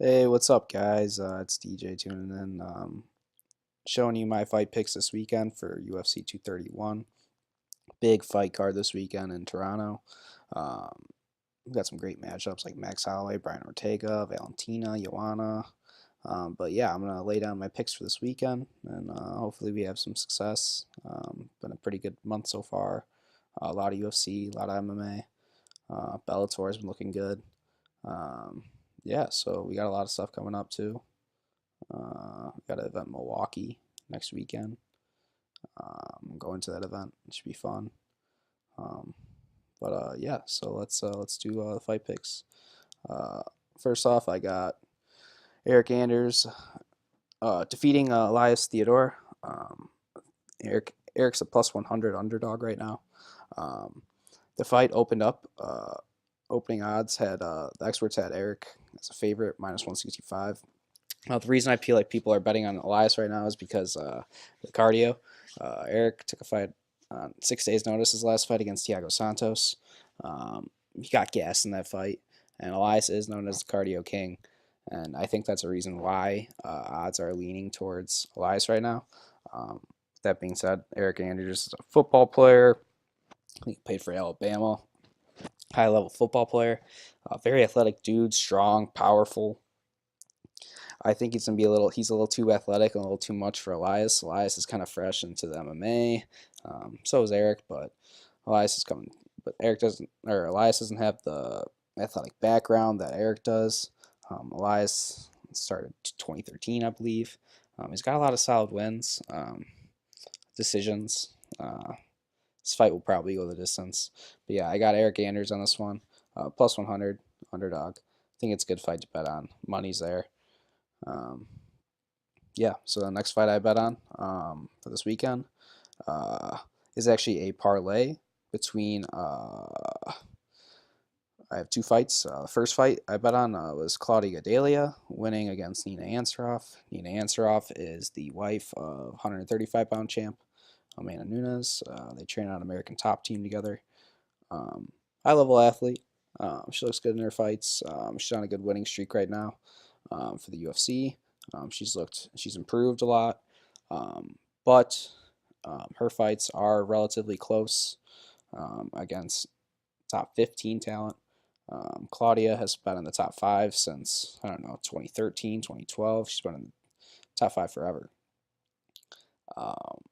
Hey, what's up, guys? It's DJ tuning in, showing you my fight picks this weekend for UFC 231. Big fight card this weekend in Toronto. Um, we've got some great matchups like Max Holloway, Brian Ortega, Valentina, Joanna. But yeah, I'm gonna lay down my picks for this weekend, and hopefully we have some success. Been a pretty good month so far. A lot of UFC, a lot of MMA. Bellator has been looking good. Um, yeah, so we got a lot of stuff coming up too. Got an event in Milwaukee next weekend. I'm going to that event. It should be fun. Um, but yeah, so let's do the fight picks. Uh, First off, I got Eryk Anders defeating Elias Theodore. Eryk's a plus 100 underdog right now. Um, the fight opened up. Opening odds had the experts had Eryk as a favorite minus 165. The reason I feel like people are betting on Elias right now is because the cardio. Eryk took a fight on 6 days' notice his last fight against Thiago Santos. He got gassed in that fight, and Elias is known as the cardio king. And I think that's a reason why odds are leaning towards Elias right now. That being said, Eryk Anders is a football player. He played for Alabama, high level football player. Very athletic dude, strong, powerful. I think he's a little too athletic and a little too much for Elias. Elias is kind of fresh into the MMA. So is Eryk, but Elias is coming. But Elias doesn't have the athletic background that Eryk does. Elias started 2013, I believe. He's got a lot of solid wins, decisions. This fight will probably go the distance. But yeah, I got Eryk Anders on this one, plus 100 underdog. I think it's a good fight to bet on. Money's there. Um, yeah, so the next fight I bet on for this weekend uh, is actually a parlay between. I have two fights. The first fight I bet on was Claudia Gadelha winning against Nina Ansaroff. Nina Ansaroff is the wife of 135-pound champ Amanda Nunes. They train on American Top Team together. High level athlete. She looks good in her fights. She's on a good winning streak right now for the UFC. She's improved a lot, but her fights are relatively close against top 15 talent. Claudia has been in the top five since, I don't know, 2013, 2012. She's been in the top five forever. Um,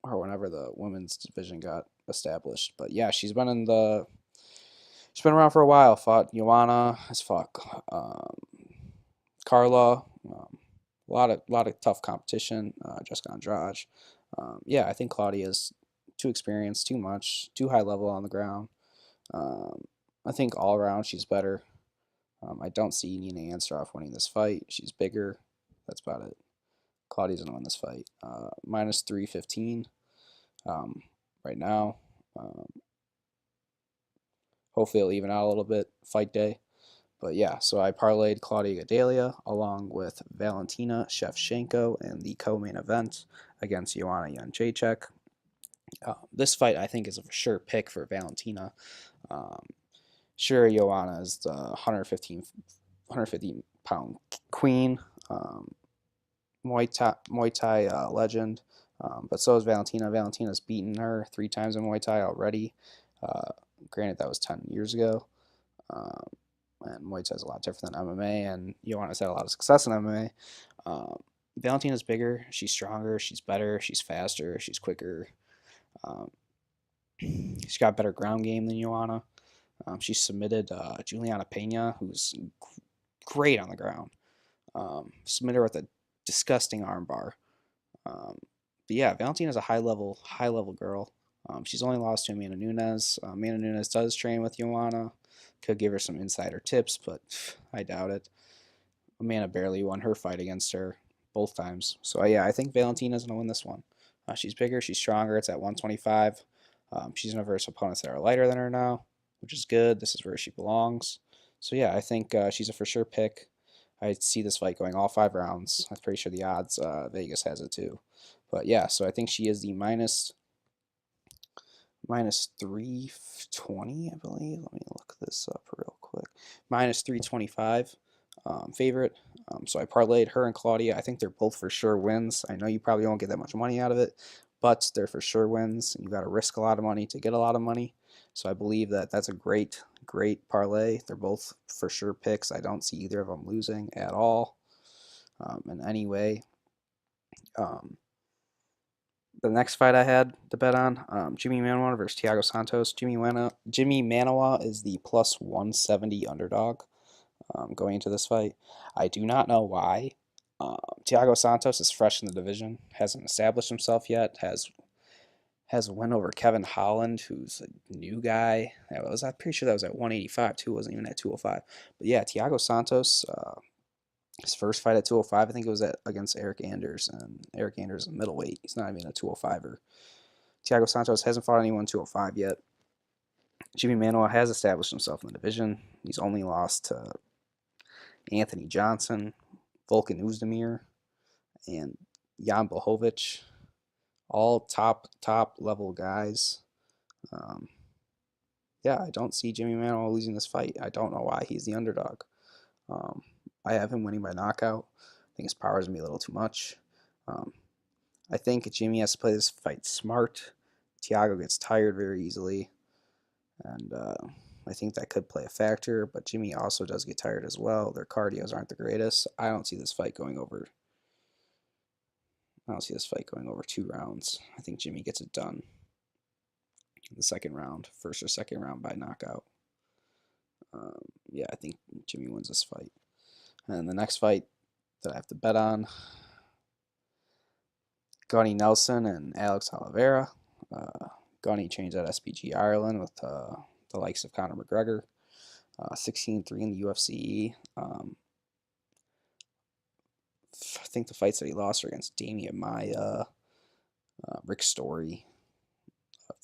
or whenever the women's division got established. But yeah, she's been around for a while. Fought Joanna, has fought Carla. A lot of tough competition. Jessica Andrade. Yeah, I think Claudia's too experienced, too much, too high level on the ground. Um, I think all around she's better. I don't see Nina Ansaroff winning this fight. She's bigger. That's about it. Claudia's gonna win this fight. Minus 315 right now. Um, Hopefully it'll even out a little bit fight day. But yeah, so I parlayed Claudia Gadelha along with Valentina Shevchenko in the co-main event against Joanna Jędrzejczyk. This fight I think is a for sure pick for Valentina. Um, sure, Joanna is the 150 pound queen, Muay Thai legend, but so is Valentina. Valentina's beaten her 3 times in Muay Thai already. Uh, Granted, that was 10 years ago. Um, and Muay Thai is a lot different than MMA, and Joanna's had a lot of success in MMA. Valentina's bigger, she's stronger, she's better, she's faster, she's quicker. Um, she's got better ground game than Joanna. She submitted Juliana Pena, who's great on the ground. Submitted her with a disgusting armbar. But yeah, Valentina's a high level girl. She's only lost to Amanda Nunes. Amanda Nunes does train with Joanna. Could give her some insider tips, but I doubt it. Amanda barely won her fight against her both times. So yeah, I think Valentina's gonna win this one. She's bigger, she's stronger. It's at 125. She's gonna verse opponents that are lighter than her now, which is good. This is where she belongs. So yeah, I think she's a for sure pick. I see this fight going all 5 rounds. I'm pretty sure the odds Vegas has it too. But yeah, so I think she is the minus 320, I believe. Let me look this up real quick. Minus 325. favorite. So I parlayed her and Claudia. I think they're both for sure wins. I know you probably won't get that much money out of it, but they're for sure wins. You got to risk a lot of money to get a lot of money. So I believe that that's a great, great parlay. They're both for sure picks. I don't see either of them losing at all in any way. The next fight I had to bet on, Jimi Manuwa versus Thiago Santos. Jimi Manuwa is the plus 170 underdog going into this fight. I do not know why. Thiago Santos is fresh in the division, hasn't established himself yet, has a win over Kevin Holland, who's a new guy. I'm pretty sure that was at 185 too, wasn't even at 205. But yeah, Thiago Santos, his first fight at 205, I think it was against Eryk Anders, and Eryk Anders is a middleweight. He's not even a 205er. Thiago Santos hasn't fought anyone 205 yet. Jimi Manuwa has established himself in the division. He's only lost to Anthony Johnson, Volkan Oezdemir, and Jan Blachowicz, all top level guys. Yeah, I don't see Jimi Manuwa losing this fight. I don't know why he's the underdog. I have him winning by knockout. I think his power is going to be a little too much. I think Jimmy has to play this fight smart. Thiago gets tired very easily, and I think that could play a factor, but Jimmy also does get tired as well. Their cardios aren't the greatest. I don't see this fight going over 2 rounds. I think Jimmy gets it done in the second round, first or second round by knockout. Yeah, I think Jimmy wins this fight. And the next fight that I have to bet on, Gunnar Nelson and Alex Oliveira. Gunny trains at SBG Ireland with the likes of Conor McGregor. 16-3 in the UFC. I think the fights that he lost are against Damian Maia, Rick Story,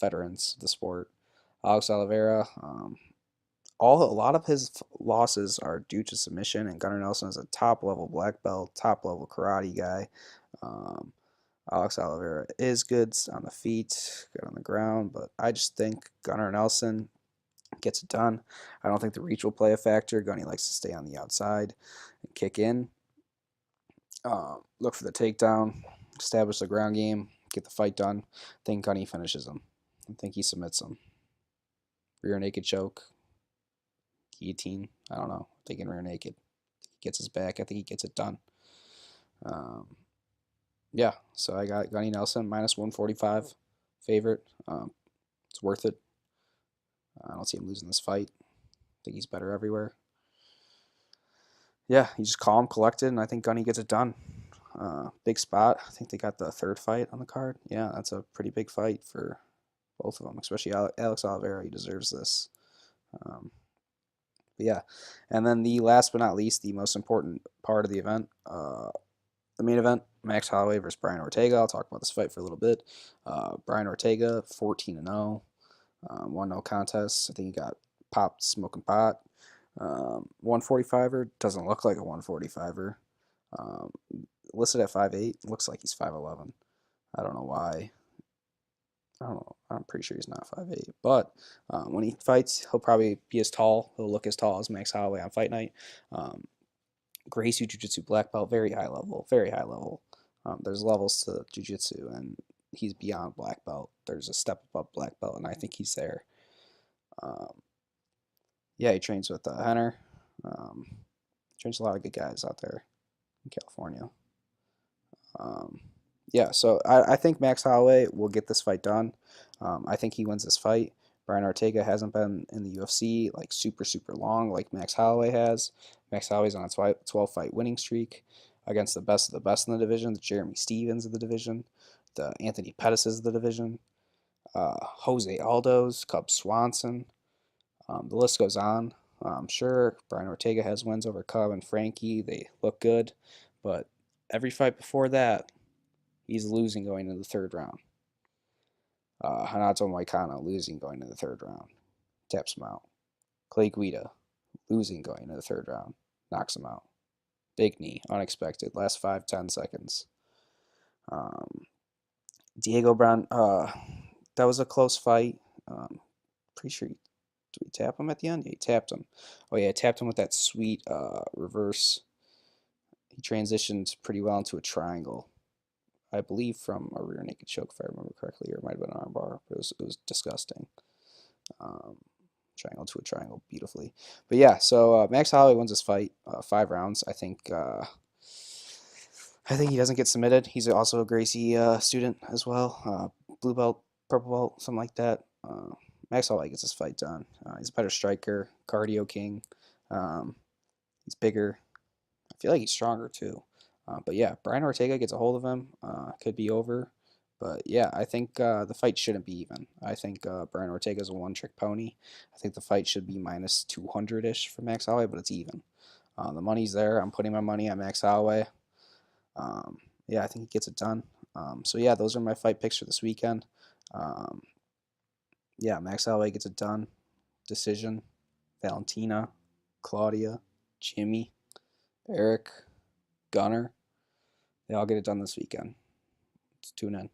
veterans of the sport. Alex Oliveira, a lot of his losses are due to submission, and Gunnar Nelson is a top level black belt, top level karate guy. Alex Oliveira is good on the feet, good on the ground, but I just think Gunnar Nelson gets it done. I don't think the reach will play a factor. Gunny likes to stay on the outside and kick in. Look for the takedown, establish the ground game, get the fight done. I think Gunny finishes him. I think he submits him. Rear naked choke, guillotine. I don't know. I'm thinking rear naked. He gets his back. I think he gets it done. Yeah, so I got Gunny Nelson minus 145 favorite. It's worth it. I don't see him losing this fight. I think he's better everywhere. Yeah, he's just calm, collected, and I think Gunny gets it done. Big spot. I think they got the third fight on the card. Yeah, that's a pretty big fight for both of them, especially Alex Oliveira. He deserves this. But yeah, and then the last but not least, the most important part of the event, the main event, Max Holloway versus Brian Ortega. I'll talk about this fight for a little bit. Brian Ortega, 14-0, won no contest. I think he got popped smoking pot. 145er doesn't look like a 145er. Listed at 5'8", looks like he's 5'11". I don't know why. I don't know. I'm pretty sure he's not 5'8". But when he fights, he'll probably be as tall. He'll look as tall as Max Holloway on fight night. Gracie Jiu-Jitsu black belt, very high level, very high level. There's levels to Jiu-Jitsu, and he's beyond black belt. There's a step above black belt, and I think he's there. Yeah, he trains with Henner. Trains a lot of good guys out there in California. Yeah, so I think Max Holloway will get this fight done. I think he wins this fight. Brian Ortega hasn't been in the UFC like super long like Max Holloway has. Max Holloway's on a 12-fight winning streak against the best of the best in the division, the Jeremy Stevens of the division, the Anthony Pettis of the division, Jose Aldo's, Cub Swanson. The list goes on. I'm sure Brian Ortega has wins over Cub and Frankie. They look good, but every fight before that, he's losing going into the third round. Hanato Moicano losing going into the third round. Taps him out. Clay Guida losing going into the third round. Knocks him out. Big knee. Unexpected. Last 5-10 seconds. Diego Brown. That was a close fight. Pretty sure Did we tap him at the end? Yeah, he tapped him. Oh yeah, tapped him with that sweet reverse. He transitioned pretty well into a triangle, I believe, from a rear naked choke, if I remember correctly, or it might have been an armbar. But it was disgusting. Um, triangle to a triangle beautifully. But yeah, so Max Holloway wins this fight, 5 rounds. I think he doesn't get submitted. He's also a Gracie student as well, blue belt, purple belt, something like that. Max Holloway gets this fight done. He's a better striker, cardio king. Um, he's bigger. I feel like he's stronger too. But yeah, Brian Ortega gets a hold of him. Could be over. But yeah, I think the fight shouldn't be even. I think Brian Ortega is a one-trick pony. I think the fight should be minus 200-ish for Max Holloway, but it's even. The money's there. I'm putting my money on Max Holloway. Yeah, I think he gets it done. So yeah, those are my fight picks for this weekend. Um, yeah, Max Holloway gets it done. Decision. Valentina, Claudia, Jimmy, Eryk, Gunnar. They all get it done this weekend. Let's tune in.